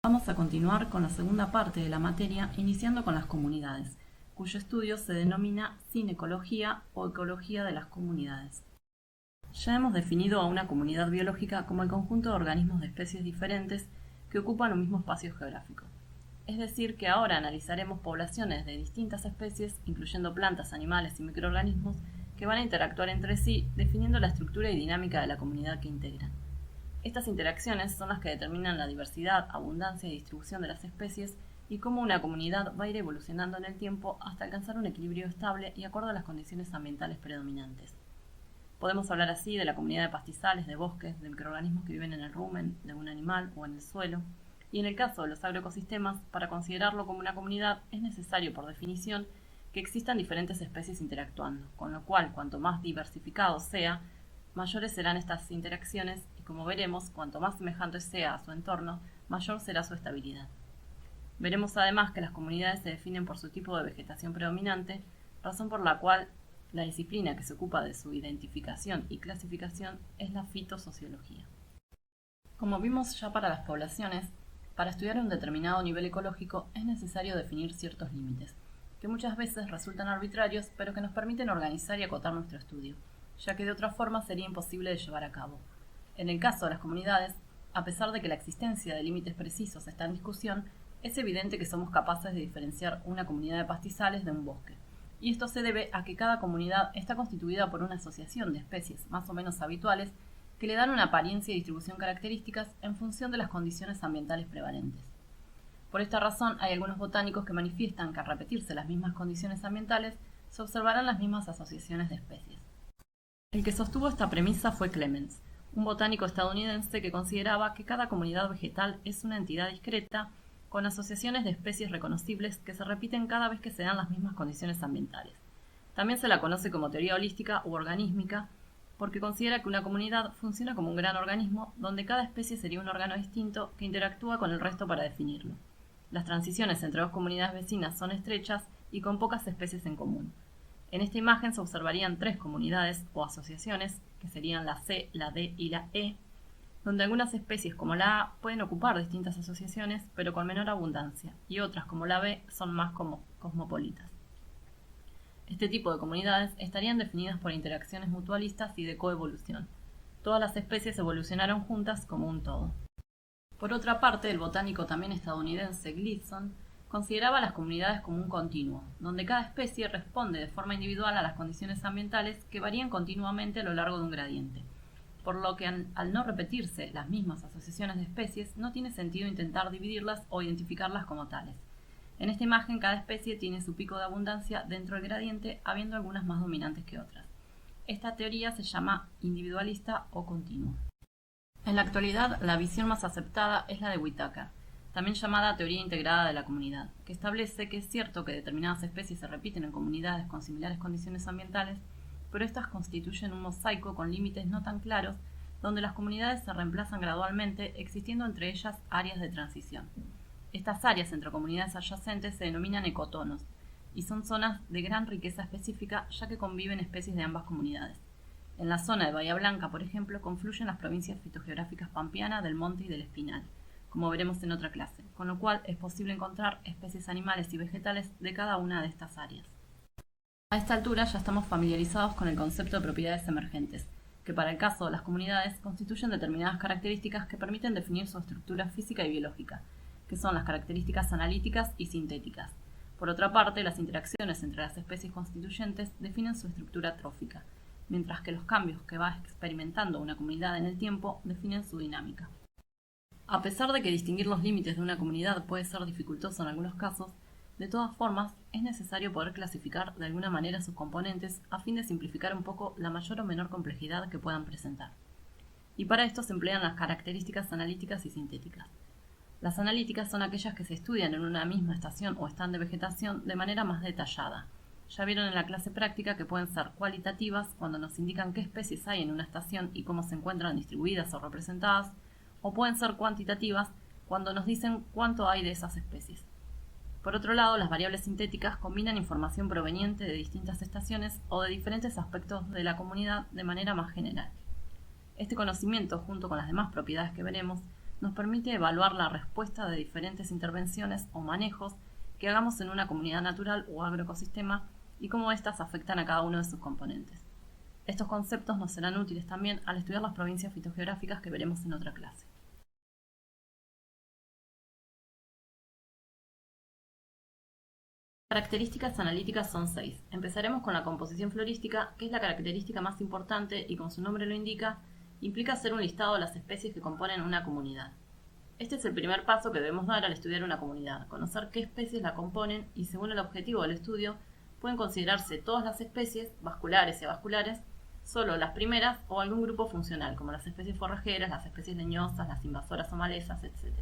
Vamos a continuar con la segunda parte de la materia, iniciando con las comunidades, cuyo estudio se denomina cinecología o ecología de las comunidades. Ya hemos definido a una comunidad biológica como el conjunto de organismos de especies diferentes que ocupan un mismo espacio geográfico. Es decir, que ahora analizaremos poblaciones de distintas especies, incluyendo plantas, animales y microorganismos, que van a interactuar entre sí, definiendo la estructura y dinámica de la comunidad que integran. Estas interacciones son las que determinan la diversidad, abundancia y distribución de las especies y cómo una comunidad va a ir evolucionando en el tiempo hasta alcanzar un equilibrio estable y acorde a las condiciones ambientales predominantes. Podemos hablar así de la comunidad de pastizales, de bosques, de microorganismos que viven en el rumen de un animal o en el suelo. Y en el caso de los agroecosistemas, para considerarlo como una comunidad es necesario, por definición, que existan diferentes especies interactuando, con lo cual, cuanto más diversificado sea, mayores serán estas interacciones y, como veremos, cuanto más semejante sea a su entorno, mayor será su estabilidad. Veremos además que las comunidades se definen por su tipo de vegetación predominante, razón por la cual la disciplina que se ocupa de su identificación y clasificación es la fitosociología. Como vimos ya para las poblaciones, para estudiar un determinado nivel ecológico es necesario definir ciertos límites, que muchas veces resultan arbitrarios, pero que nos permiten organizar y acotar nuestro estudio, ya que de otra forma sería imposible de llevar a cabo. En el caso de las comunidades, a pesar de que la existencia de límites precisos está en discusión, es evidente que somos capaces de diferenciar una comunidad de pastizales de un bosque. Y esto se debe a que cada comunidad está constituida por una asociación de especies más o menos habituales que le dan una apariencia y distribución características en función de las condiciones ambientales prevalentes. Por esta razón, hay algunos botánicos que manifiestan que al repetirse las mismas condiciones ambientales, se observarán las mismas asociaciones de especies. El que sostuvo esta premisa fue Clemens, un botánico estadounidense que consideraba que cada comunidad vegetal es una entidad discreta con asociaciones de especies reconocibles que se repiten cada vez que se dan las mismas condiciones ambientales. También se la conoce como teoría holística u organísmica, porque considera que una comunidad funciona como un gran organismo donde cada especie sería un órgano distinto que interactúa con el resto para definirlo. Las transiciones entre dos comunidades vecinas son estrechas y con pocas especies en común. En esta imagen se observarían tres comunidades o asociaciones, que serían la C, la D y la E, donde algunas especies como la A pueden ocupar distintas asociaciones, pero con menor abundancia, y otras como la B son más cosmopolitas. Este tipo de comunidades estarían definidas por interacciones mutualistas y de coevolución. Todas las especies evolucionaron juntas como un todo. Por otra parte, el botánico también estadounidense Gleason consideraba las comunidades como un continuo, donde cada especie responde de forma individual a las condiciones ambientales que varían continuamente a lo largo de un gradiente, por lo que al no repetirse las mismas asociaciones de especies, no tiene sentido intentar dividirlas o identificarlas como tales. En esta imagen, cada especie tiene su pico de abundancia dentro del gradiente, habiendo algunas más dominantes que otras. Esta teoría se llama individualista o continua. En la actualidad, la visión más aceptada es la de Whittaker, también llamada teoría integrada de la comunidad, que establece que es cierto que determinadas especies se repiten en comunidades con similares condiciones ambientales, pero estas constituyen un mosaico con límites no tan claros, donde las comunidades se reemplazan gradualmente, existiendo entre ellas áreas de transición. Estas áreas entre comunidades adyacentes se denominan ecotonos, y son zonas de gran riqueza específica, ya que conviven especies de ambas comunidades. En la zona de Bahía Blanca, por ejemplo, confluyen las provincias fitogeográficas Pampeana, del Monte y del Espinal, como veremos en otra clase, con lo cual es posible encontrar especies animales y vegetales de cada una de estas áreas. A esta altura ya estamos familiarizados con el concepto de propiedades emergentes, que para el caso de las comunidades constituyen determinadas características que permiten definir su estructura física y biológica, que son las características analíticas y sintéticas. Por otra parte, las interacciones entre las especies constituyentes definen su estructura trófica, mientras que los cambios que va experimentando una comunidad en el tiempo definen su dinámica. A pesar de que distinguir los límites de una comunidad puede ser dificultoso en algunos casos, de todas formas, es necesario poder clasificar de alguna manera sus componentes a fin de simplificar un poco la mayor o menor complejidad que puedan presentar. Y para esto se emplean las características analíticas y sintéticas. Las analíticas son aquellas que se estudian en una misma estación o stand de vegetación de manera más detallada. Ya vieron en la clase práctica que pueden ser cualitativas cuando nos indican qué especies hay en una estación y cómo se encuentran distribuidas o representadas, o pueden ser cuantitativas cuando nos dicen cuánto hay de esas especies. Por otro lado, las variables sintéticas combinan información proveniente de distintas estaciones o de diferentes aspectos de la comunidad de manera más general. Este conocimiento, junto con las demás propiedades que veremos, nos permite evaluar la respuesta de diferentes intervenciones o manejos que hagamos en una comunidad natural o agroecosistema y cómo éstas afectan a cada uno de sus componentes. Estos conceptos nos serán útiles también al estudiar las provincias fitogeográficas que veremos en otra clase. Características analíticas son 6. Empezaremos con la composición florística, que es la característica más importante y, como su nombre lo indica, implica hacer un listado de las especies que componen una comunidad. Este es el primer paso que debemos dar al estudiar una comunidad, conocer qué especies la componen y, según el objetivo del estudio, pueden considerarse todas las especies, vasculares y avasculares, solo las primeras o algún grupo funcional, como las especies forrajeras, las especies leñosas, las invasoras o malezas, etc.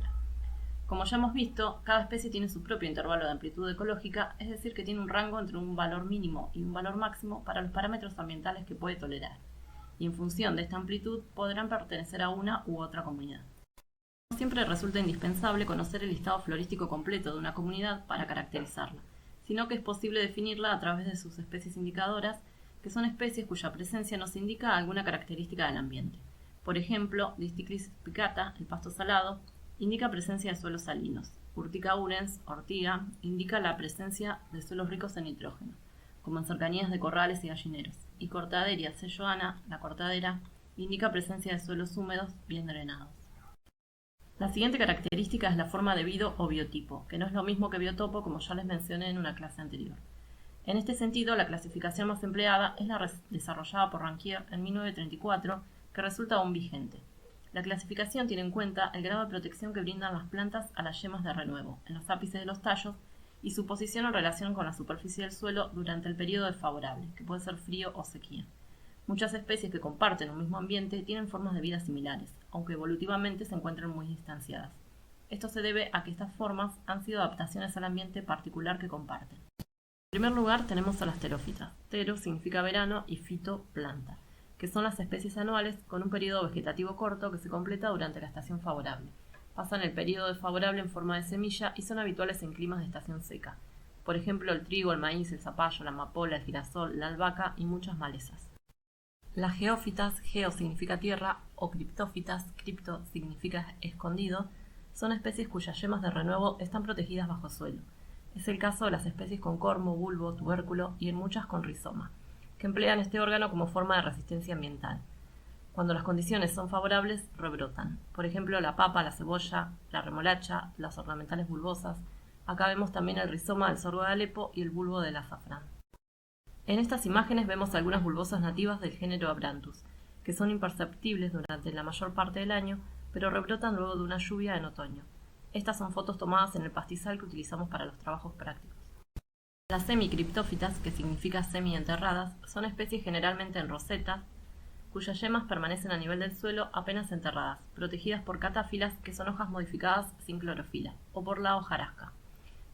Como ya hemos visto, cada especie tiene su propio intervalo de amplitud ecológica, es decir, que tiene un rango entre un valor mínimo y un valor máximo para los parámetros ambientales que puede tolerar, y en función de esta amplitud podrán pertenecer a una u otra comunidad. No siempre resulta indispensable conocer el listado florístico completo de una comunidad para caracterizarla, sino que es posible definirla a través de sus especies indicadoras, que son especies cuya presencia nos indica alguna característica del ambiente. Por ejemplo, Disticris spicata, el pasto salado, indica presencia de suelos salinos. Urtica urens, ortiga, indica la presencia de suelos ricos en nitrógeno, como en cercanías de corrales y gallineros. Y Cortaderia selloana, la cortadera, indica presencia de suelos húmedos bien drenados. La siguiente característica es la forma de vido o biotipo, que no es lo mismo que biotopo, como ya les mencioné en una clase anterior. En este sentido, la clasificación más empleada es la desarrollada por Ranquier en 1934, que resulta aún vigente. La clasificación tiene en cuenta el grado de protección que brindan las plantas a las yemas de renuevo, en los ápices de los tallos, y su posición en relación con la superficie del suelo durante el periodo desfavorable, que puede ser frío o sequía. Muchas especies que comparten un mismo ambiente tienen formas de vida similares, aunque evolutivamente se encuentran muy distanciadas. Esto se debe a que estas formas han sido adaptaciones al ambiente particular que comparten. En primer lugar tenemos a las terófitas. Tero significa verano y fito, planta, que son las especies anuales con un periodo vegetativo corto que se completa durante la estación favorable. Pasan el periodo desfavorable en forma de semilla y son habituales en climas de estación seca. Por ejemplo, el trigo, el maíz, el zapallo, la amapola, el girasol, la albahaca y muchas malezas. Las geófitas, geo significa tierra, o criptófitas, cripto significa escondido, son especies cuyas yemas de renuevo están protegidas bajo suelo. Es el caso de las especies con cormo, bulbo, tubérculo y en muchas con rizoma, que emplean este órgano como forma de resistencia ambiental. Cuando las condiciones son favorables, rebrotan. Por ejemplo, la papa, la cebolla, la remolacha, las ornamentales bulbosas. Acá vemos también el rizoma del sorgo de Alepo y el bulbo del azafrán. En estas imágenes vemos algunas bulbosas nativas del género Abrantus, que son imperceptibles durante la mayor parte del año, pero rebrotan luego de una lluvia en otoño. Estas son fotos tomadas en el pastizal que utilizamos para los trabajos prácticos. Las semicriptófitas, que significa semi-enterradas, son especies generalmente en rosetas, cuyas yemas permanecen a nivel del suelo apenas enterradas, protegidas por catáfilas, que son hojas modificadas sin clorofila, o por la hojarasca.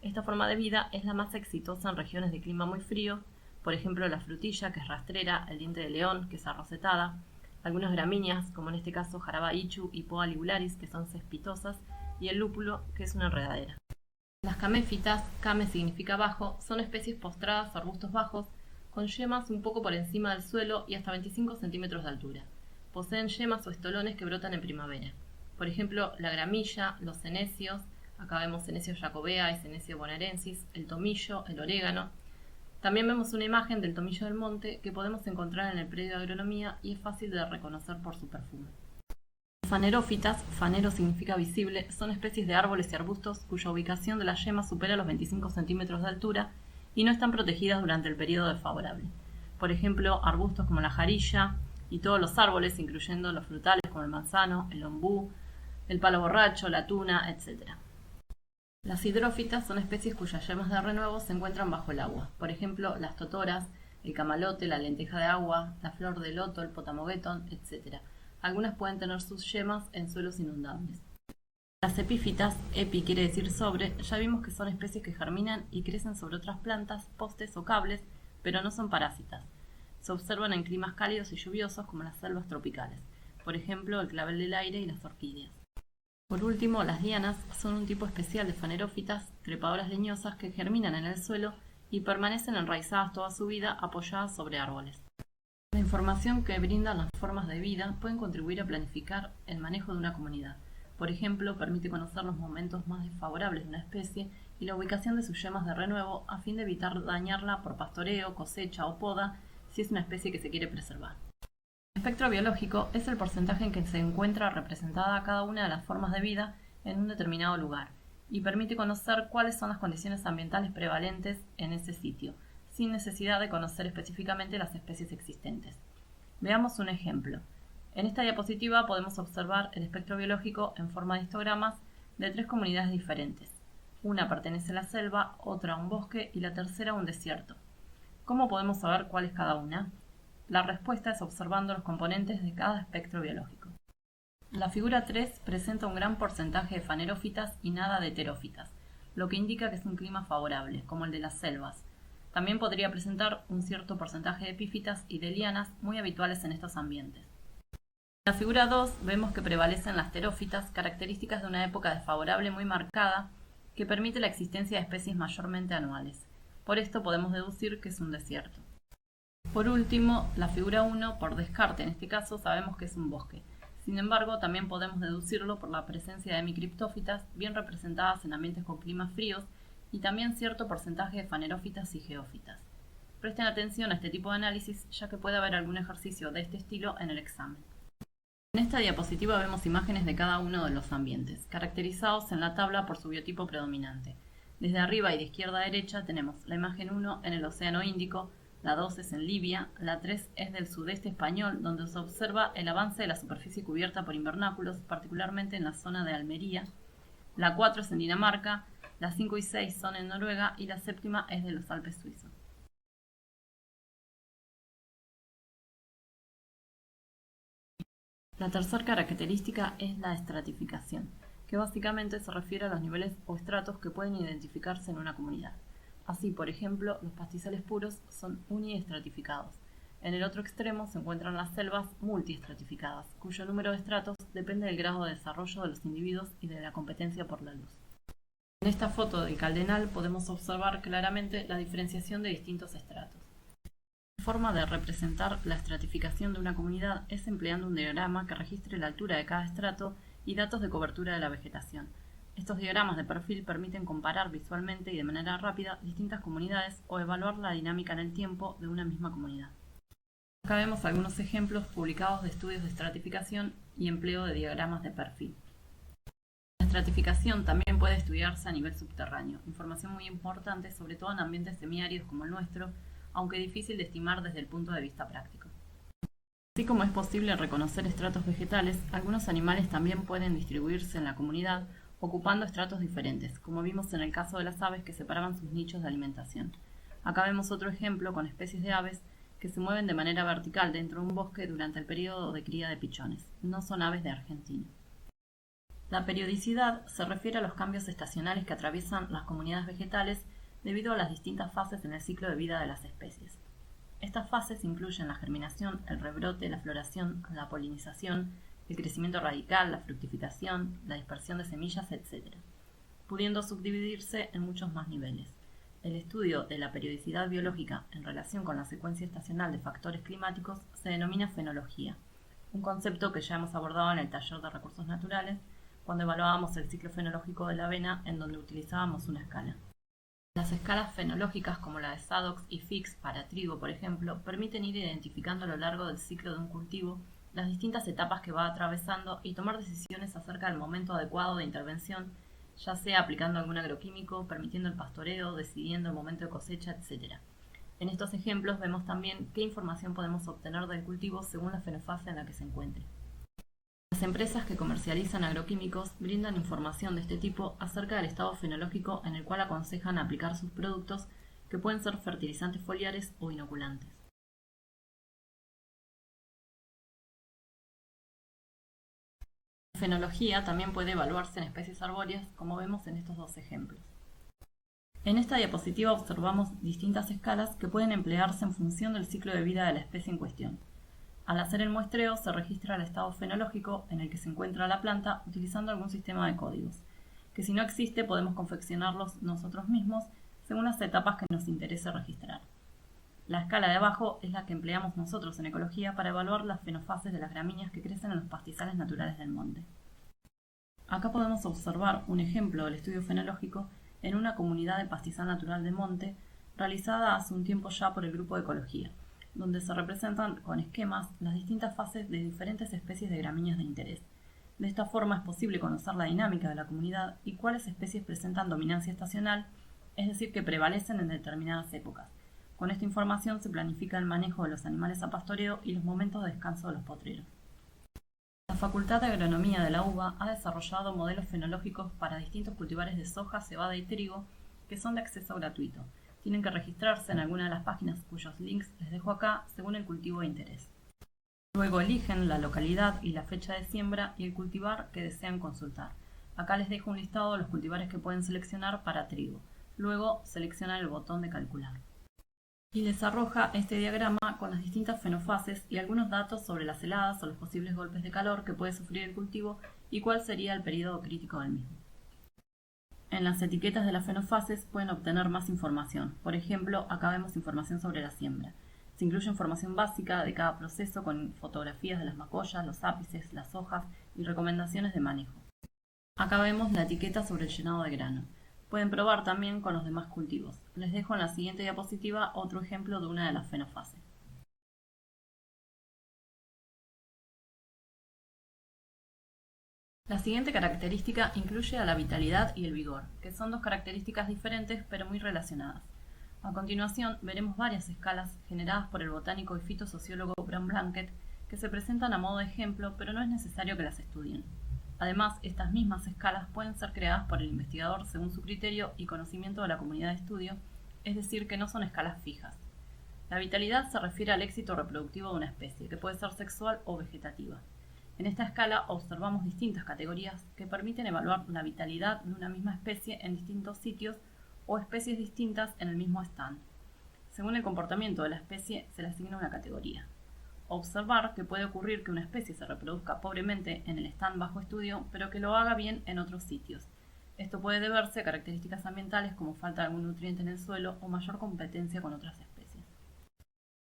Esta forma de vida es la más exitosa en regiones de clima muy frío, por ejemplo la frutilla, que es rastrera, el diente de león, que es arrocetada, algunas gramíneas, como en este caso Jarabaichu y Poa ligularis, que son cespitosas, y el lúpulo, que es una enredadera. Las caméfitas, came significa bajo, son especies postradas o arbustos bajos, con yemas un poco por encima del suelo y hasta 25 centímetros de altura. Poseen yemas o estolones que brotan en primavera. Por ejemplo, la gramilla, los cenecios, acá vemos Senecio jacobea y Senecio bonaerensis, el tomillo, el orégano. También vemos una imagen del tomillo del monte que podemos encontrar en el predio de agronomía y es fácil de reconocer por su perfume. Fanerófitas, fanero significa visible, son especies de árboles y arbustos cuya ubicación de las yemas supera los 25 centímetros de altura y no están protegidas durante el periodo desfavorable. Por ejemplo, arbustos como la jarilla y todos los árboles, incluyendo los frutales como el manzano, el ombú, el palo borracho, la tuna, etc. Las hidrófitas son especies cuyas yemas de renuevo se encuentran bajo el agua. Por ejemplo, las totoras, el camalote, la lenteja de agua, la flor de loto, el potamogeton, etc. Algunas pueden tener sus yemas en suelos inundables. Las epífitas, epi quiere decir sobre, ya vimos que son especies que germinan y crecen sobre otras plantas, postes o cables, pero no son parásitas. Se observan en climas cálidos y lluviosos como las selvas tropicales, por ejemplo el clavel del aire y las orquídeas. Por último, las lianas son un tipo especial de fanerófitas, trepadoras leñosas que germinan en el suelo y permanecen enraizadas toda su vida apoyadas sobre árboles. La información que brindan las formas de vida pueden contribuir a planificar el manejo de una comunidad. Por ejemplo, permite conocer los momentos más desfavorables de una especie y la ubicación de sus yemas de renuevo a fin de evitar dañarla por pastoreo, cosecha o poda si es una especie que se quiere preservar. El espectro biológico es el porcentaje en que se encuentra representada cada una de las formas de vida en un determinado lugar y permite conocer cuáles son las condiciones ambientales prevalentes en ese sitio, sin necesidad de conocer específicamente las especies existentes. Veamos un ejemplo. En esta diapositiva podemos observar el espectro biológico en forma de histogramas de 3 comunidades diferentes. Una pertenece a la selva, otra a un bosque y la tercera a un desierto. ¿Cómo podemos saber cuál es cada una? La respuesta es observando los componentes de cada espectro biológico. La figura 3 presenta un gran porcentaje de fanerófitas y nada de heterófitas, lo que indica que es un clima favorable, como el de las selvas. También podría presentar un cierto porcentaje de epífitas y de lianas muy habituales en estos ambientes. En la figura 2 vemos que prevalecen las terófitas, características de una época desfavorable muy marcada que permite la existencia de especies mayormente anuales. Por esto podemos deducir que es un desierto. Por último, la figura 1, por descarte en este caso, sabemos que es un bosque. Sin embargo, también podemos deducirlo por la presencia de micriptófitas, bien representadas en ambientes con climas fríos, y también cierto porcentaje de fanerófitas y geófitas. Presten atención a este tipo de análisis, ya que puede haber algún ejercicio de este estilo en el examen. En esta diapositiva vemos imágenes de cada uno de los ambientes, caracterizados en la tabla por su biotipo predominante. Desde arriba y de izquierda a derecha tenemos la imagen 1 en el Océano Índico, la 2 es en Libia, la 3 es del sudeste español, donde se observa el avance de la superficie cubierta por invernáculos, particularmente en la zona de Almería, la 4 es en Dinamarca, las 5 y 6 son en Noruega y la séptima es de los Alpes suizos. La tercera característica es la estratificación, que básicamente se refiere a los niveles o estratos que pueden identificarse en una comunidad. Así, por ejemplo, los pastizales puros son uniestratificados. En el otro extremo se encuentran las selvas multiestratificadas, cuyo número de estratos depende del grado de desarrollo de los individuos y de la competencia por la luz. En esta foto del Caldenal podemos observar claramente la diferenciación de distintos estratos. La forma de representar la estratificación de una comunidad es empleando un diagrama que registre la altura de cada estrato y datos de cobertura de la vegetación. Estos diagramas de perfil permiten comparar visualmente y de manera rápida distintas comunidades o evaluar la dinámica en el tiempo de una misma comunidad. Acá vemos algunos ejemplos publicados de estudios de estratificación y empleo de diagramas de perfil. La estratificación también puede estudiarse a nivel subterráneo, información muy importante sobre todo en ambientes semiáridos como el nuestro, aunque difícil de estimar desde el punto de vista práctico. Así como es posible reconocer estratos vegetales, algunos animales también pueden distribuirse en la comunidad ocupando estratos diferentes, como vimos en el caso de las aves que separaban sus nichos de alimentación. Acá vemos otro ejemplo con especies de aves que se mueven de manera vertical dentro de un bosque durante el periodo de cría de pichones. No son aves de Argentina. La periodicidad se refiere a los cambios estacionales que atraviesan las comunidades vegetales debido a las distintas fases en el ciclo de vida de las especies. Estas fases incluyen la germinación, el rebrote, la floración, la polinización, el crecimiento radical, la fructificación, la dispersión de semillas, etc., pudiendo subdividirse en muchos más niveles. El estudio de la periodicidad biológica en relación con la secuencia estacional de factores climáticos se denomina fenología, un concepto que ya hemos abordado en el taller de recursos naturales, cuando evaluábamos el ciclo fenológico de la avena, en donde utilizábamos una escala. Las escalas fenológicas como la de Saddox y Fix para trigo, por ejemplo, permiten ir identificando a lo largo del ciclo de un cultivo las distintas etapas que va atravesando y tomar decisiones acerca del momento adecuado de intervención, ya sea aplicando algún agroquímico, permitiendo el pastoreo, decidiendo el momento de cosecha, etc. En estos ejemplos vemos también qué información podemos obtener del cultivo según la fenofase en la que se encuentre. Las empresas que comercializan agroquímicos brindan información de este tipo acerca del estado fenológico en el cual aconsejan aplicar sus productos, que pueden ser fertilizantes foliares o inoculantes. La fenología también puede evaluarse en especies arbóreas, como vemos en estos dos ejemplos. En esta diapositiva observamos distintas escalas que pueden emplearse en función del ciclo de vida de la especie en cuestión. Al hacer el muestreo se registra el estado fenológico en el que se encuentra la planta utilizando algún sistema de códigos, que si no existe podemos confeccionarlos nosotros mismos según las etapas que nos interese registrar. La escala de abajo es la que empleamos nosotros en ecología para evaluar las fenofases de las gramíneas que crecen en los pastizales naturales del monte. Acá podemos observar un ejemplo del estudio fenológico en una comunidad de pastizal natural de monte realizada hace un tiempo ya por el grupo de ecología, donde se representan con esquemas las distintas fases de diferentes especies de gramíneas de interés. De esta forma es posible conocer la dinámica de la comunidad y cuáles especies presentan dominancia estacional, es decir, que prevalecen en determinadas épocas. Con esta información se planifica el manejo de los animales a pastoreo y los momentos de descanso de los potreros. La Facultad de Agronomía de la UBA ha desarrollado modelos fenológicos para distintos cultivares de soja, cebada y trigo que son de acceso gratuito. Tienen que registrarse en alguna de las páginas cuyos links les dejo acá según el cultivo de interés. Luego eligen la localidad y la fecha de siembra y el cultivar que desean consultar. Acá les dejo un listado de los cultivares que pueden seleccionar para trigo. Luego seleccionan el botón de calcular. Y les arroja este diagrama con las distintas fenofases y algunos datos sobre las heladas o los posibles golpes de calor que puede sufrir el cultivo y cuál sería el periodo crítico del mismo. En las etiquetas de las fenofases pueden obtener más información. Por ejemplo, acá vemos información sobre la siembra. Se incluye información básica de cada proceso con fotografías de las macollas, los ápices, las hojas y recomendaciones de manejo. Acá vemos la etiqueta sobre el llenado de grano. Pueden probar también con los demás cultivos. Les dejo en la siguiente diapositiva otro ejemplo de una de las fenofases. La siguiente característica incluye a la vitalidad y el vigor, que son dos características diferentes pero muy relacionadas. A continuación veremos varias escalas generadas por el botánico y fitosociólogo Bram Blanket que se presentan a modo de ejemplo, pero no es necesario que las estudien. Además, estas mismas escalas pueden ser creadas por el investigador según su criterio y conocimiento de la comunidad de estudio, es decir, que no son escalas fijas. La vitalidad se refiere al éxito reproductivo de una especie, que puede ser sexual o vegetativa. En esta escala observamos distintas categorías que permiten evaluar la vitalidad de una misma especie en distintos sitios o especies distintas en el mismo stand. Según el comportamiento de la especie se le asigna una categoría. Observar que puede ocurrir que una especie se reproduzca pobremente en el stand bajo estudio, pero que lo haga bien en otros sitios. Esto puede deberse a características ambientales como falta de algún nutriente en el suelo o mayor competencia con otras especies.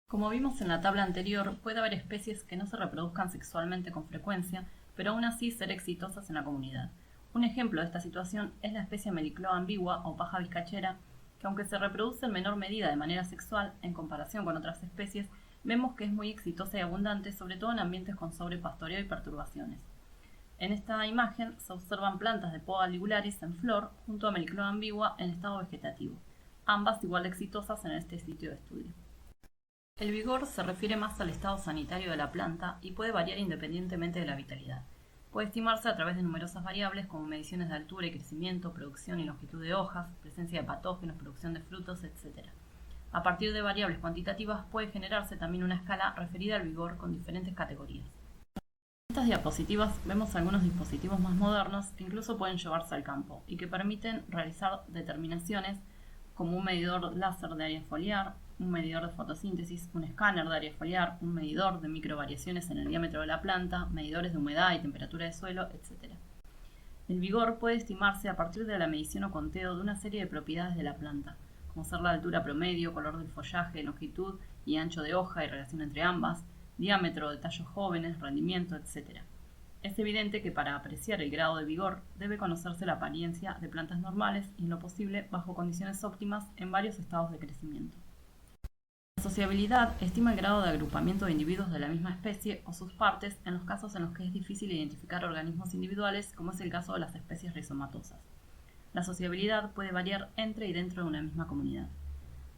Como vimos en la tabla anterior, puede haber especies que no se reproduzcan sexualmente con frecuencia, pero aún así ser exitosas en la comunidad. Un ejemplo de esta situación es la especie Melicloa ambigua o paja vizcachera, que aunque se reproduce en menor medida de manera sexual en comparación con otras especies, vemos que es muy exitosa y abundante, sobre todo en ambientes con sobrepastoreo y perturbaciones. En esta imagen se observan plantas de Poa ligularis en flor junto a Melicloa ambigua en estado vegetativo, ambas igual de exitosas en este sitio de estudio. El vigor se refiere más al estado sanitario de la planta y puede variar independientemente de la vitalidad. Puede estimarse a través de numerosas variables como mediciones de altura y crecimiento, producción y longitud de hojas, presencia de patógenos, producción de frutos, etc. A partir de variables cuantitativas puede generarse también una escala referida al vigor con diferentes categorías. En estas diapositivas vemos algunos dispositivos más modernos que incluso pueden llevarse al campo y que permiten realizar determinaciones como un medidor láser de área foliar, un medidor de fotosíntesis, un escáner de área foliar, un medidor de microvariaciones en el diámetro de la planta, medidores de humedad y temperatura de suelo, etc. El vigor puede estimarse a partir de la medición o conteo de una serie de propiedades de la planta, como ser la altura promedio, color del follaje, longitud y ancho de hoja y relación entre ambas, diámetro de tallos jóvenes, rendimiento, etc. Es evidente que para apreciar el grado de vigor debe conocerse la apariencia de plantas normales y en lo posible bajo condiciones óptimas en varios estados de crecimiento. La sociabilidad estima el grado de agrupamiento de individuos de la misma especie o sus partes en los casos en los que es difícil identificar organismos individuales, como es el caso de las especies rizomatosas. La sociabilidad puede variar entre y dentro de una misma comunidad.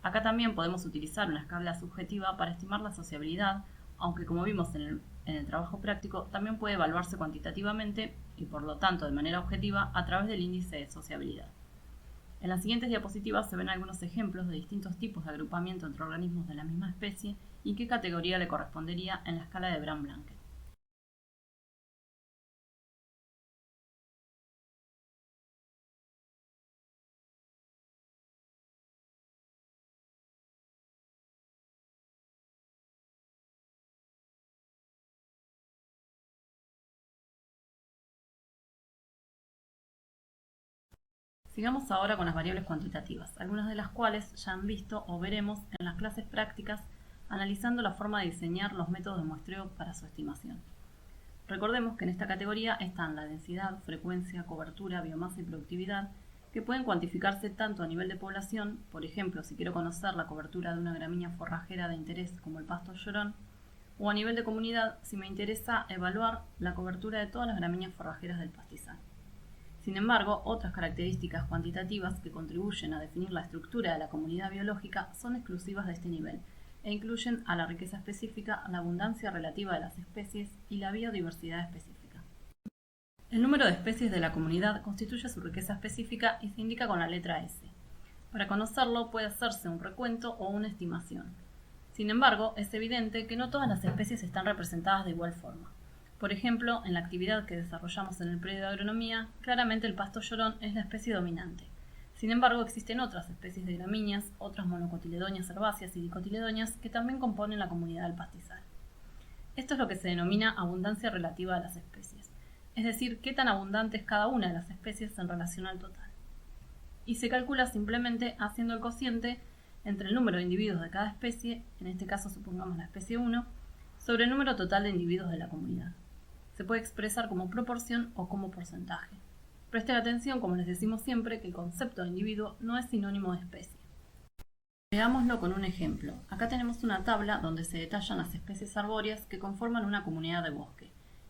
Acá también podemos utilizar una escala subjetiva para estimar la sociabilidad, aunque como vimos en el trabajo práctico, también puede evaluarse cuantitativamente y por lo tanto de manera objetiva a través del índice de sociabilidad. En las siguientes diapositivas se ven algunos ejemplos de distintos tipos de agrupamiento entre organismos de la misma especie y qué categoría le correspondería en la escala de Bram Blanket. Sigamos ahora con las variables cuantitativas, algunas de las cuales ya han visto o veremos en las clases prácticas analizando la forma de diseñar los métodos de muestreo para su estimación. Recordemos que en esta categoría están la densidad, frecuencia, cobertura, biomasa y productividad, que pueden cuantificarse tanto a nivel de población, por ejemplo, si quiero conocer la cobertura de una gramínea forrajera de interés como el pasto llorón, o a nivel de comunidad, si me interesa evaluar la cobertura de todas las gramíneas forrajeras del pastizal. Sin embargo, otras características cuantitativas que contribuyen a definir la estructura de la comunidad biológica son exclusivas de este nivel e incluyen a la riqueza específica, la abundancia relativa de las especies y la biodiversidad específica. El número de especies de la comunidad constituye su riqueza específica y se indica con la letra S. Para conocerlo puede hacerse un recuento o una estimación. Sin embargo, es evidente que no todas las especies están representadas de igual forma. Por ejemplo, en la actividad que desarrollamos en el predio de agronomía, claramente el pasto llorón es la especie dominante. Sin embargo, existen otras especies de gramíneas, otras monocotiledóneas herbáceas y dicotiledóneas que también componen la comunidad del pastizal. Esto es lo que se denomina abundancia relativa de las especies, es decir, qué tan abundante es cada una de las especies en relación al total. Y se calcula simplemente haciendo el cociente entre el número de individuos de cada especie, en este caso supongamos la especie 1, sobre el número total de individuos de la comunidad. Se puede expresar como proporción o como porcentaje. Presten atención, como les decimos siempre, que el concepto de individuo no es sinónimo de especie. Veámoslo con un ejemplo. Acá tenemos una tabla donde se detallan las especies arbóreas que conforman una comunidad de bosque,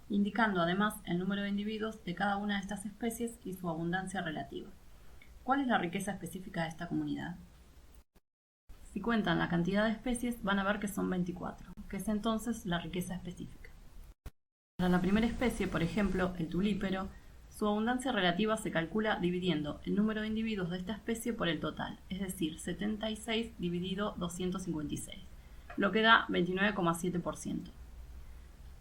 indicando además el número de individuos de cada una de estas especies y su abundancia relativa. ¿Cuál es la riqueza específica de esta comunidad? Si cuentan la cantidad de especies, van a ver que son 24, que es entonces la riqueza específica. Para la primera especie, por ejemplo, el tulípero, su abundancia relativa se calcula dividiendo el número de individuos de esta especie por el total, es decir, 76 dividido 256, lo que da 29,7%.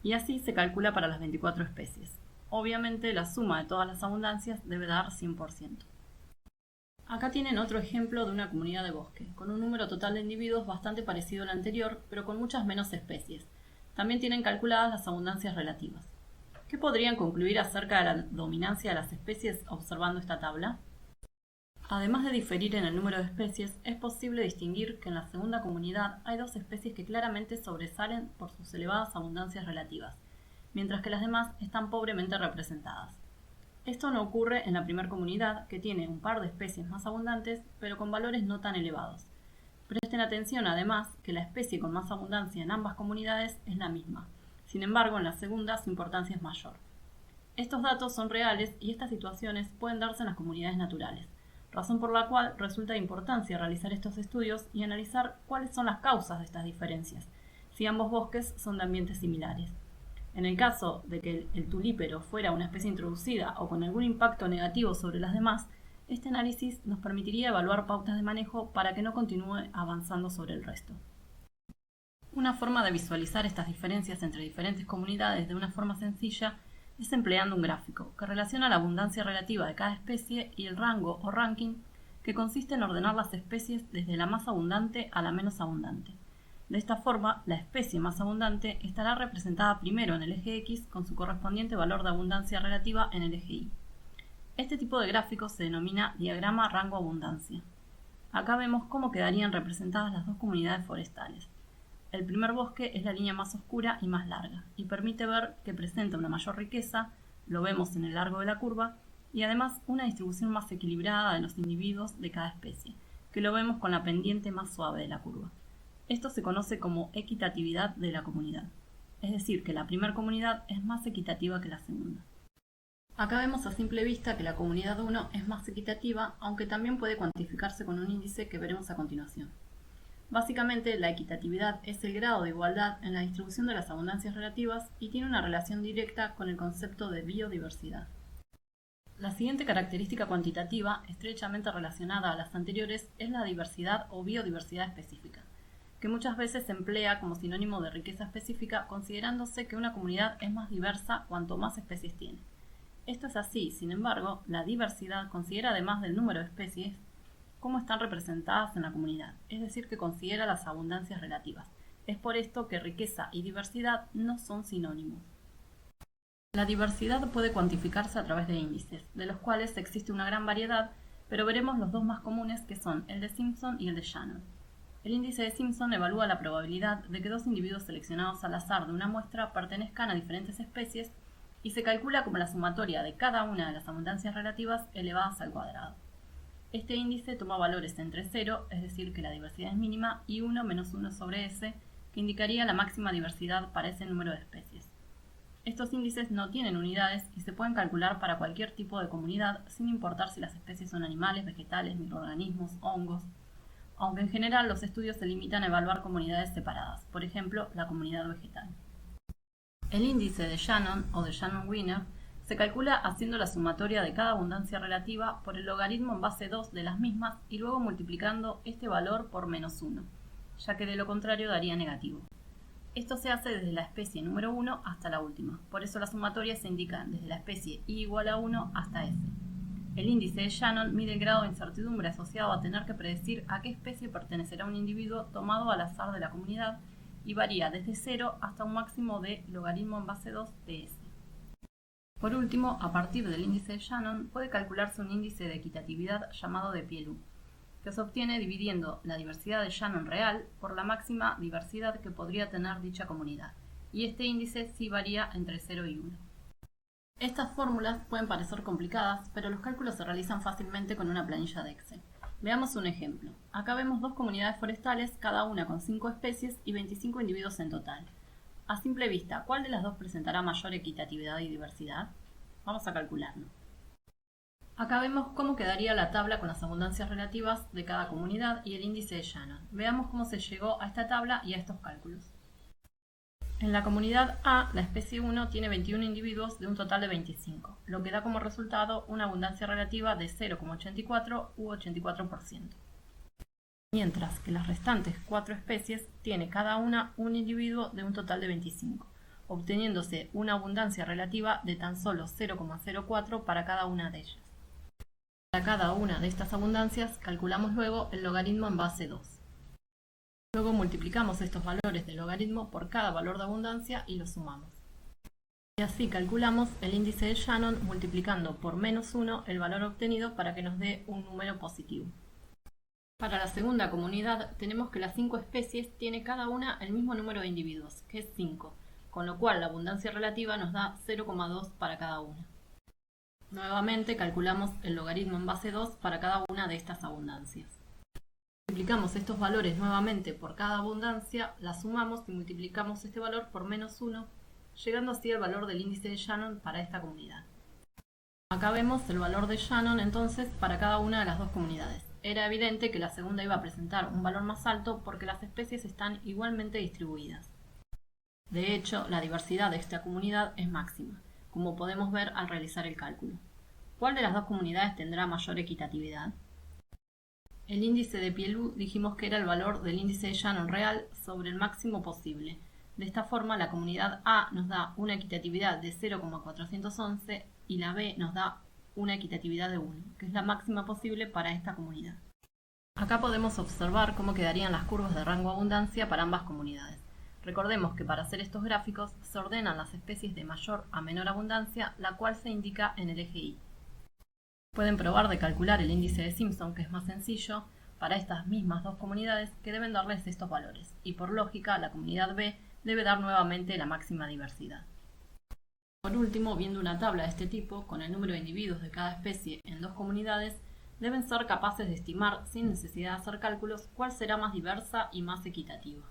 Y así se calcula para las 24 especies. Obviamente, la suma de todas las abundancias debe dar 100%. Acá tienen otro ejemplo de una comunidad de bosque, con un número total de individuos bastante parecido al anterior, pero con muchas menos especies. También tienen calculadas las abundancias relativas. ¿Qué podrían concluir acerca de la dominancia de las especies observando esta tabla? Además de diferir en el número de especies, es posible distinguir que en la segunda comunidad hay dos especies que claramente sobresalen por sus elevadas abundancias relativas, mientras que las demás están pobremente representadas. Esto no ocurre en la primera comunidad, que tiene un par de especies más abundantes, pero con valores no tan elevados. Presten atención además que la especie con más abundancia en ambas comunidades es la misma. Sin embargo, en la segunda su importancia es mayor. Estos datos son reales y estas situaciones pueden darse en las comunidades naturales, razón por la cual resulta de importancia realizar estos estudios y analizar cuáles son las causas de estas diferencias, si ambos bosques son de ambientes similares. En el caso de que el tulípero fuera una especie introducida o con algún impacto negativo sobre las demás, este análisis nos permitiría evaluar pautas de manejo para que no continúe avanzando sobre el resto. Una forma de visualizar estas diferencias entre diferentes comunidades de una forma sencilla es empleando un gráfico que relaciona la abundancia relativa de cada especie y el rango o ranking, que consiste en ordenar las especies desde la más abundante a la menos abundante. De esta forma, la especie más abundante estará representada primero en el eje X con su correspondiente valor de abundancia relativa en el eje Y. Este tipo de gráfico se denomina diagrama rango-abundancia. Acá vemos cómo quedarían representadas las dos comunidades forestales. El primer bosque es la línea más oscura y más larga, y permite ver que presenta una mayor riqueza, lo vemos en el largo de la curva, y además una distribución más equilibrada de los individuos de cada especie, que lo vemos con la pendiente más suave de la curva. Esto se conoce como equitatividad de la comunidad, es decir, que la primera comunidad es más equitativa que la segunda. Acá vemos a simple vista que la comunidad 1 es más equitativa, aunque también puede cuantificarse con un índice que veremos a continuación. Básicamente, la equitatividad es el grado de igualdad en la distribución de las abundancias relativas y tiene una relación directa con el concepto de biodiversidad. La siguiente característica cuantitativa, estrechamente relacionada a las anteriores, es la diversidad o biodiversidad específica, que muchas veces se emplea como sinónimo de riqueza específica, considerándose que una comunidad es más diversa cuanto más especies tiene. Esto es así, sin embargo, la diversidad considera, además del número de especies, cómo están representadas en la comunidad, es decir, que considera las abundancias relativas. Es por esto que riqueza y diversidad no son sinónimos. La diversidad puede cuantificarse a través de índices, de los cuales existe una gran variedad, pero veremos los dos más comunes, que son el de Simpson y el de Shannon. El índice de Simpson evalúa la probabilidad de que dos individuos seleccionados al azar de una muestra pertenezcan a diferentes especies y se calcula como la sumatoria de cada una de las abundancias relativas elevadas al cuadrado. Este índice toma valores entre 0, es decir, que la diversidad es mínima, y 1 menos 1 sobre S, que indicaría la máxima diversidad para ese número de especies. Estos índices no tienen unidades y se pueden calcular para cualquier tipo de comunidad, sin importar si las especies son animales, vegetales, microorganismos, hongos, aunque en general los estudios se limitan a evaluar comunidades separadas, por ejemplo, la comunidad vegetal. El índice de Shannon o de Shannon-Wiener se calcula haciendo la sumatoria de cada abundancia relativa por el logaritmo en base 2 de las mismas y luego multiplicando este valor por menos 1, ya que de lo contrario daría negativo. Esto se hace desde la especie número 1 hasta la última, por eso la sumatoria se indica desde la especie i igual a 1 hasta s. El índice de Shannon mide el grado de incertidumbre asociado a tener que predecir a qué especie pertenecerá un individuo tomado al azar de la comunidad y varía desde 0 hasta un máximo de logaritmo en base 2 de s. Por último, a partir del índice de Shannon puede calcularse un índice de equitatividad llamado de Pielou, que se obtiene dividiendo la diversidad de Shannon real por la máxima diversidad que podría tener dicha comunidad, y este índice sí varía entre 0 y 1. Estas fórmulas pueden parecer complicadas, pero los cálculos se realizan fácilmente con una planilla de Excel. Veamos un ejemplo. Acá vemos dos comunidades forestales, cada una con 5 especies y 25 individuos en total. A simple vista, ¿cuál de las dos presentará mayor equitatividad y diversidad? Vamos a calcularlo. Acá vemos cómo quedaría la tabla con las abundancias relativas de cada comunidad y el índice de Shannon. Veamos cómo se llegó a esta tabla y a estos cálculos. En la comunidad A, la especie 1 tiene 21 individuos de un total de 25, lo que da como resultado una abundancia relativa de 0,84 u 84%. Mientras que las restantes 4 especies tiene cada una un individuo de un total de 25, obteniéndose una abundancia relativa de tan solo 0,04 para cada una de ellas. Para cada una de estas abundancias calculamos luego el logaritmo en base 2. Luego multiplicamos estos valores del logaritmo por cada valor de abundancia y los sumamos. Y así calculamos el índice de Shannon multiplicando por menos 1 el valor obtenido para que nos dé un número positivo. Para la segunda comunidad tenemos que las 5 especies tiene cada una el mismo número de individuos, que es 5, con lo cual la abundancia relativa nos da 0,2 para cada una. Nuevamente calculamos el logaritmo en base 2 para cada una de estas abundancias. Multiplicamos estos valores nuevamente por cada abundancia, las sumamos y multiplicamos este valor por menos 1, llegando así al valor del índice de Shannon para esta comunidad. Acá vemos el valor de Shannon entonces para cada una de las dos comunidades. Era evidente que la segunda iba a presentar un valor más alto porque las especies están igualmente distribuidas. De hecho, la diversidad de esta comunidad es máxima, como podemos ver al realizar el cálculo. ¿Cuál de las dos comunidades tendrá mayor equitatividad? El índice de Pielou dijimos que era el valor del índice de Shannon real sobre el máximo posible. De esta forma, la comunidad A nos da una equitatividad de 0,411 y la B nos da una equitatividad de 1, que es la máxima posible para esta comunidad. Acá podemos observar cómo quedarían las curvas de rango abundancia para ambas comunidades. Recordemos que para hacer estos gráficos se ordenan las especies de mayor a menor abundancia, la cual se indica en el eje Y. Pueden probar de calcular el índice de Simpson, que es más sencillo, para estas mismas dos comunidades que deben darles estos valores, y por lógica la comunidad B debe dar nuevamente la máxima diversidad. Por último, viendo una tabla de este tipo, con el número de individuos de cada especie en dos comunidades, deben ser capaces de estimar, sin necesidad de hacer cálculos, cuál será más diversa y más equitativa.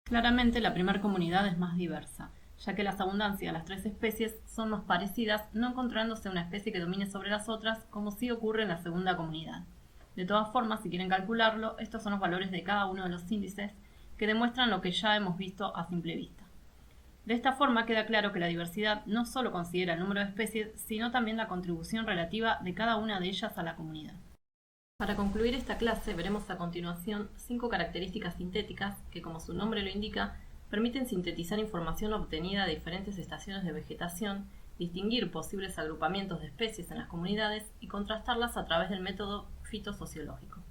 Claramente la primera comunidad es más diversa, ya que las abundancias de las 3 especies son más parecidas, no encontrándose una especie que domine sobre las otras, como sí ocurre en la segunda comunidad. De todas formas, si quieren calcularlo, estos son los valores de cada uno de los índices que demuestran lo que ya hemos visto a simple vista. De esta forma queda claro que la diversidad no solo considera el número de especies, sino también la contribución relativa de cada una de ellas a la comunidad. Para concluir esta clase veremos a continuación 5 características sintéticas que, como su nombre lo indica, permiten sintetizar información obtenida de diferentes estaciones de vegetación, distinguir posibles agrupamientos de especies en las comunidades y contrastarlas a través del método fitosociológico.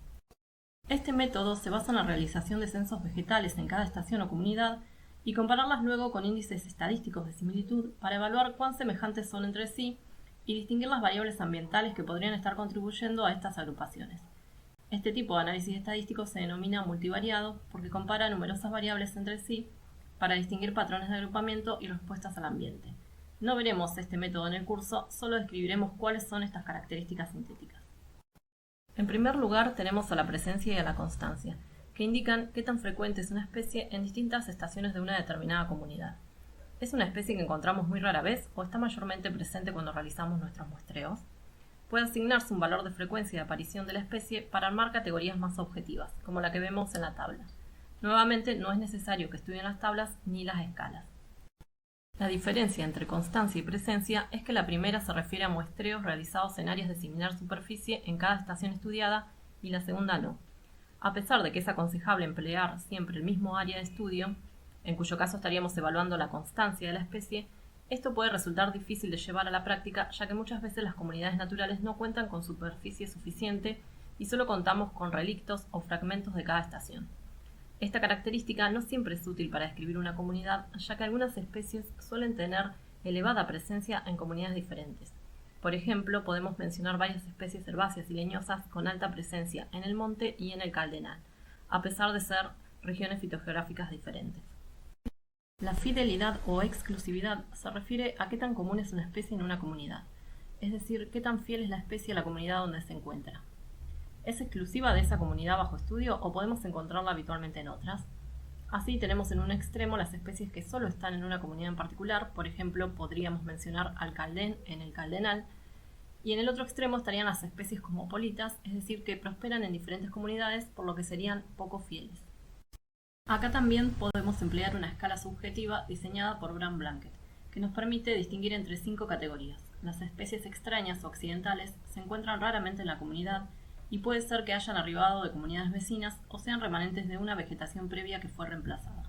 Este método se basa en la realización de censos vegetales en cada estación o comunidad y compararlas luego con índices estadísticos de similitud para evaluar cuán semejantes son entre sí y distinguir las variables ambientales que podrían estar contribuyendo a estas agrupaciones. Este tipo de análisis estadístico se denomina multivariado porque compara numerosas variables entre sí para distinguir patrones de agrupamiento y respuestas al ambiente. No veremos este método en el curso, solo describiremos cuáles son estas características sintéticas. En primer lugar tenemos a la presencia y a la constancia, que indican qué tan frecuente es una especie en distintas estaciones de una determinada comunidad. ¿Es una especie que encontramos muy rara vez o está mayormente presente cuando realizamos nuestros muestreos? Puede asignarse un valor de frecuencia de aparición de la especie para armar categorías más objetivas, como la que vemos en la tabla. Nuevamente, no es necesario que estudien las tablas ni las escalas. La diferencia entre constancia y presencia es que la primera se refiere a muestreos realizados en áreas de similar superficie en cada estación estudiada y la segunda no. A pesar de que es aconsejable emplear siempre el mismo área de estudio, en cuyo caso estaríamos evaluando la constancia de la especie, esto puede resultar difícil de llevar a la práctica, ya que muchas veces las comunidades naturales no cuentan con superficie suficiente y solo contamos con relictos o fragmentos de cada estación. Esta característica no siempre es útil para describir una comunidad, ya que algunas especies suelen tener elevada presencia en comunidades diferentes. Por ejemplo, podemos mencionar varias especies herbáceas y leñosas con alta presencia en el monte y en el caldenal, a pesar de ser regiones fitogeográficas diferentes. La fidelidad o exclusividad se refiere a qué tan común es una especie en una comunidad, es decir, qué tan fiel es la especie a la comunidad donde se encuentra. ¿Es exclusiva de esa comunidad bajo estudio o podemos encontrarla habitualmente en otras? Así tenemos en un extremo las especies que solo están en una comunidad en particular, por ejemplo, podríamos mencionar al caldén en el caldenal, y en el otro extremo estarían las especies cosmopolitas, es decir, que prosperan en diferentes comunidades, por lo que serían poco fieles. Acá también podemos emplear una escala subjetiva diseñada por Bram Blanket, que nos permite distinguir entre 5 categorías. Las especies extrañas o accidentales se encuentran raramente en la comunidad y puede ser que hayan arribado de comunidades vecinas o sean remanentes de una vegetación previa que fue reemplazada.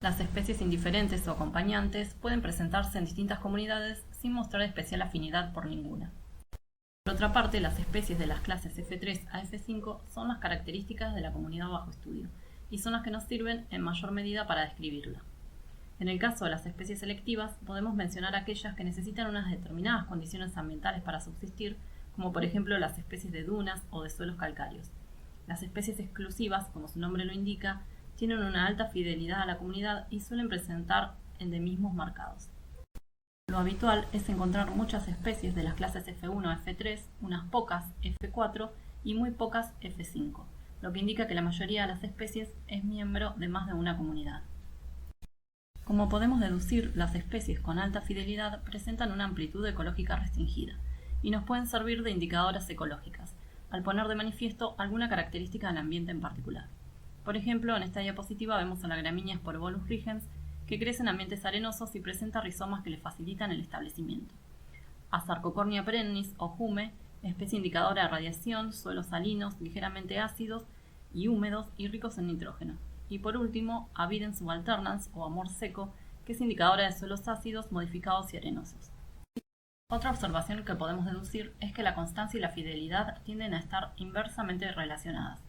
Las especies indiferentes o acompañantes pueden presentarse en distintas comunidades sin mostrar especial afinidad por ninguna. Por otra parte, las especies de las clases F3 a F5 son las características de la comunidad bajo estudio y son las que nos sirven en mayor medida para describirla. En el caso de las especies selectivas, podemos mencionar aquellas que necesitan unas determinadas condiciones ambientales para subsistir, como por ejemplo las especies de dunas o de suelos calcáreos. Las especies exclusivas, como su nombre lo indica, tienen una alta fidelidad a la comunidad y suelen presentar endemismos marcados. Lo habitual es encontrar muchas especies de las clases F1 a F3, unas pocas F4 y muy pocas F5, lo que indica que la mayoría de las especies es miembro de más de una comunidad. Como podemos deducir, las especies con alta fidelidad presentan una amplitud ecológica restringida y nos pueden servir de indicadoras ecológicas, al poner de manifiesto alguna característica del ambiente en particular. Por ejemplo, en esta diapositiva vemos a la gramínea Sporobolus rigens, que crece en ambientes arenosos y presenta rizomas que le facilitan el establecimiento. A Sarcocornia perennis o Jume, especie indicadora de radiación, suelos salinos, ligeramente ácidos y húmedos y ricos en nitrógeno. Y por último, a Videns subalternans o amor seco, que es indicadora de suelos ácidos, modificados y arenosos. Otra observación que podemos deducir es que la constancia y la fidelidad tienden a estar inversamente relacionadas,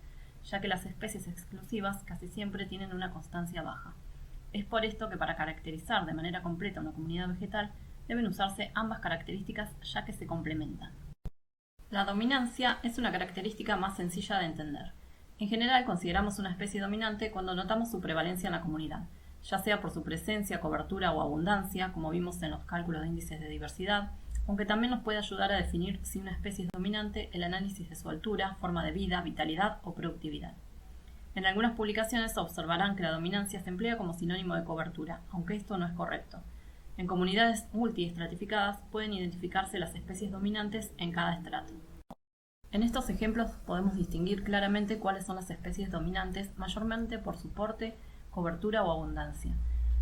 ya que las especies exclusivas casi siempre tienen una constancia baja. Es por esto que para caracterizar de manera completa una comunidad vegetal deben usarse ambas características ya que se complementan. La dominancia es una característica más sencilla de entender. En general consideramos una especie dominante cuando notamos su prevalencia en la comunidad, ya sea por su presencia, cobertura o abundancia, como vimos en los cálculos de índices de diversidad, aunque también nos puede ayudar a definir si una especie es dominante el análisis de su altura, forma de vida, vitalidad o productividad. En algunas publicaciones observarán que la dominancia se emplea como sinónimo de cobertura, aunque esto no es correcto. En comunidades multiestratificadas pueden identificarse las especies dominantes en cada estrato. En estos ejemplos podemos distinguir claramente cuáles son las especies dominantes, mayormente por su porte, cobertura o abundancia.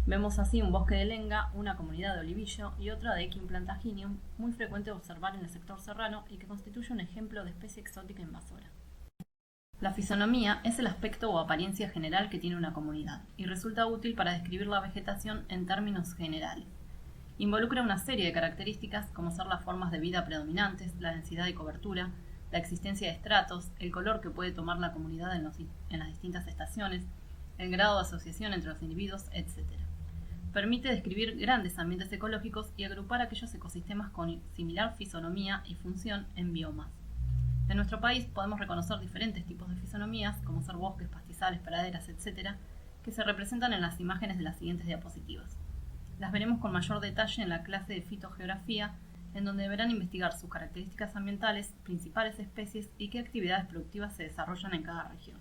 Vemos así un bosque de lenga, una comunidad de olivillo y otra de Echium plantaginium, muy frecuente de observar en el sector serrano y que constituye un ejemplo de especie exótica invasora. La fisonomía es el aspecto o apariencia general que tiene una comunidad y resulta útil para describir la vegetación en términos generales. Involucra una serie de características como ser las formas de vida predominantes, la densidad y cobertura, la existencia de estratos, el color que puede tomar la comunidad en las distintas estaciones, el grado de asociación entre los individuos, etc. Permite describir grandes ambientes ecológicos y agrupar aquellos ecosistemas con similar fisonomía y función en biomas. En nuestro país podemos reconocer diferentes tipos de fisonomías, como ser bosques, pastizales, praderas, etc., que se representan en las imágenes de las siguientes diapositivas. Las veremos con mayor detalle en la clase de fitogeografía, en donde deberán investigar sus características ambientales, principales especies y qué actividades productivas se desarrollan en cada región.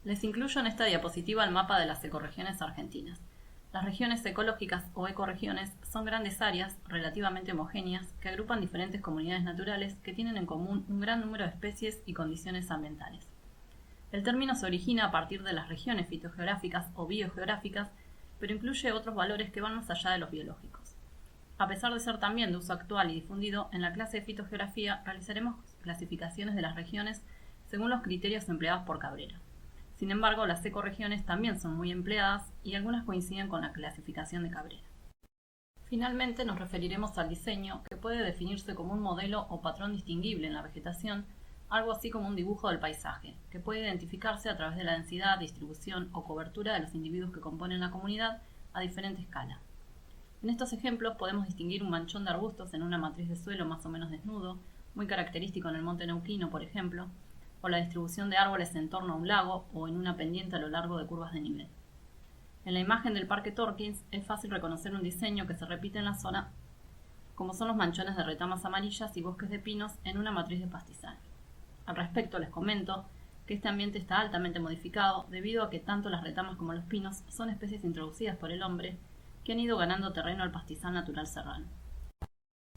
Les incluyo en esta diapositiva el mapa de las ecorregiones argentinas. Las regiones ecológicas o ecorregiones son grandes áreas relativamente homogéneas que agrupan diferentes comunidades naturales que tienen en común un gran número de especies y condiciones ambientales. El término se origina a partir de las regiones fitogeográficas o biogeográficas, pero incluye otros valores que van más allá de los biológicos. A pesar de ser también de uso actual y difundido, en la clase de fitogeografía realizaremos clasificaciones de las regiones según los criterios empleados por Cabrera. Sin embargo, las ecorregiones también son muy empleadas y algunas coinciden con la clasificación de Cabrera. Finalmente, nos referiremos al diseño, que puede definirse como un modelo o patrón distinguible en la vegetación, algo así como un dibujo del paisaje, que puede identificarse a través de la densidad, distribución o cobertura de los individuos que componen la comunidad a diferente escala. En estos ejemplos podemos distinguir un manchón de arbustos en una matriz de suelo más o menos desnudo, muy característico en el monte Neuquino, por ejemplo, o la distribución de árboles en torno a un lago o en una pendiente a lo largo de curvas de nivel. En la imagen del Parque Torkins es fácil reconocer un diseño que se repite en la zona, como son los manchones de retamas amarillas y bosques de pinos en una matriz de pastizal. Al respecto les comento que este ambiente está altamente modificado debido a que tanto las retamas como los pinos son especies introducidas por el hombre que han ido ganando terreno al pastizal natural serrano.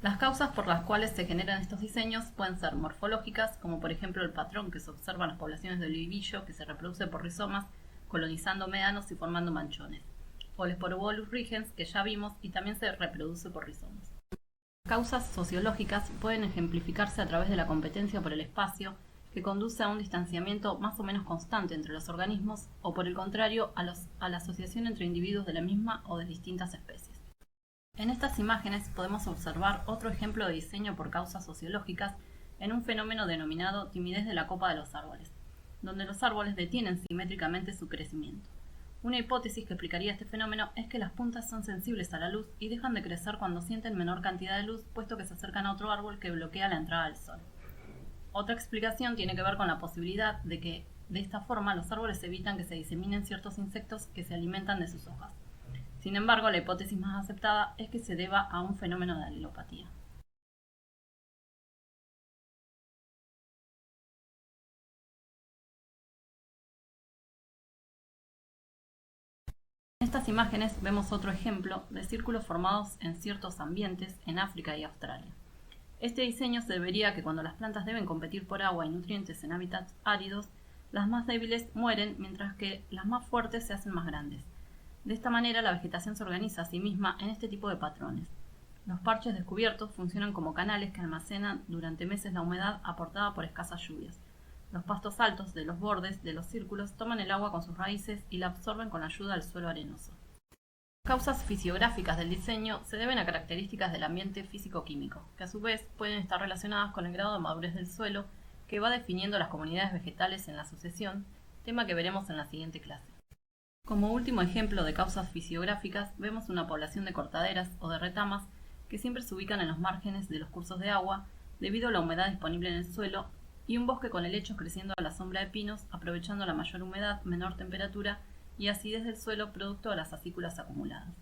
Las causas por las cuales se generan estos diseños pueden ser morfológicas, como por ejemplo el patrón que se observa en las poblaciones de olivillo que se reproduce por rizomas, colonizando médanos y formando manchones, o el Sporobolus rigens que ya vimos y también se reproduce por rizomas. Causas sociológicas pueden ejemplificarse a través de la competencia por el espacio, que conduce a un distanciamiento más o menos constante entre los organismos, o por el contrario, a la asociación entre individuos de la misma o de distintas especies. En estas imágenes podemos observar otro ejemplo de diseño por causas sociológicas en un fenómeno denominado timidez de la copa de los árboles, donde los árboles detienen simétricamente su crecimiento. Una hipótesis que explicaría este fenómeno es que las puntas son sensibles a la luz y dejan de crecer cuando sienten menor cantidad de luz, puesto que se acercan a otro árbol que bloquea la entrada del sol. Otra explicación tiene que ver con la posibilidad de que, de esta forma, los árboles evitan que se diseminen ciertos insectos que se alimentan de sus hojas. Sin embargo, la hipótesis más aceptada es que se deba a un fenómeno de alelopatía. En estas imágenes vemos otro ejemplo de círculos formados en ciertos ambientes en África y Australia. Este diseño se debería a que cuando las plantas deben competir por agua y nutrientes en hábitats áridos, las más débiles mueren mientras que las más fuertes se hacen más grandes. De esta manera, la vegetación se organiza a sí misma en este tipo de patrones. Los parches descubiertos funcionan como canales que almacenan durante meses la humedad aportada por escasas lluvias. Los pastos altos de los bordes de los círculos toman el agua con sus raíces y la absorben con la ayuda del suelo arenoso. Las causas fisiográficas del diseño se deben a características del ambiente físico-químico, que a su vez pueden estar relacionadas con el grado de madurez del suelo, que va definiendo las comunidades vegetales en la sucesión, tema que veremos en la siguiente clase. Como último ejemplo de causas fisiográficas, vemos una población de cortaderas o de retamas que siempre se ubican en los márgenes de los cursos de agua debido a la humedad disponible en el suelo, y un bosque con helechos creciendo a la sombra de pinos, aprovechando la mayor humedad, menor temperatura y acidez del suelo producto de las acículas acumuladas.